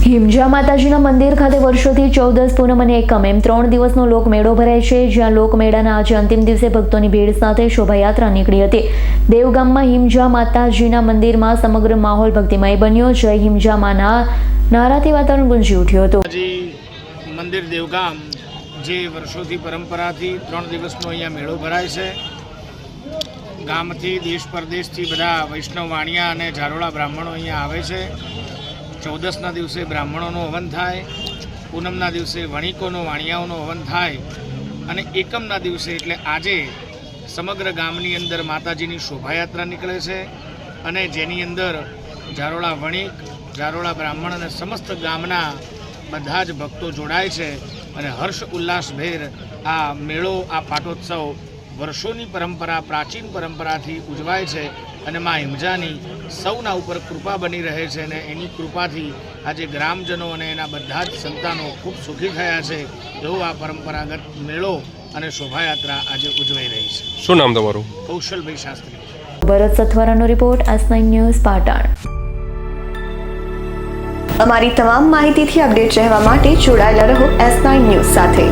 હિમજા માતાજીના મંદિર ખાતે વર્ષોથી 14 પૂનમ અને એકમ એમ 3 દિવસનો લોકમેળો ભરાય છે, જ્યાં લોકમેળાના આજે અંતિમ દિવસે ભક્તોની ભીડ સાથે શોભાયાત્રા નીકળી હતી। દેવગામમાં હિમજા માતાજીના મંદિરમાં સમગ્ર માહોલ ભક્તિમય બન્યો। જય હિમજા માના નારાથી વાતાવરણ ગુંજી ઉઠ્યું હતું। મંદિર દેવગામ જે વર્ષોથી પરંપરાથી 3 દિવસનો અહીંયા મેળો ભરાય છે। ગામથી દેશ પરદેશથી બધા વૈષ્ણવ વાણિયા અને ઝારોળા બ્રાહ્મણો અહીંયા આવે છે। 14ના દિવસે બ્રાહ્મણોનું હવન થાય, પૂનમના દિવસે વણિકોનો વાણિયાઓનું હવન થાય અને એકમના દિવસે એટલે આજે સમગ્ર ગામની અંદર માતાજીની શોભાયાત્રા નીકળે છે અને જેની અંદર ઝારોળા વણિક, ઝારોળા બ્રાહ્મણ અને સમસ્ત ગામના બધા જ ભક્તો જોડાય છે અને હર્ષ ઉલ્લાસભેર આ મેળો, આ પાટોત્સવ વર્ષોની પરંપરા, પ્રાચીન પરંપરાથી ઉજવાય છે અને મા હિમજાની સૌના ઉપર કૃપા બની રહે છે અને એની કૃપાથી આજે ગ્રામજનો અને એના બધા જ સંતાનો ખૂબ સુખી થયા છે। એવો આ પરંપરાગત મેળો અને શોભાયાત્રા આજે ઉજવાઈ રહી છે। શું નામ તમારું? કૌશલભાઈ શાસ્ત્રી। ભરત સથવારાનો રિપોર્ટ, S9 ન્યૂઝ, પાટણ। અમારી તમામ માહિતીથી અપડેટ રહેવા માટે જોડાયેલા રહો S9 ન્યૂઝ સાથે।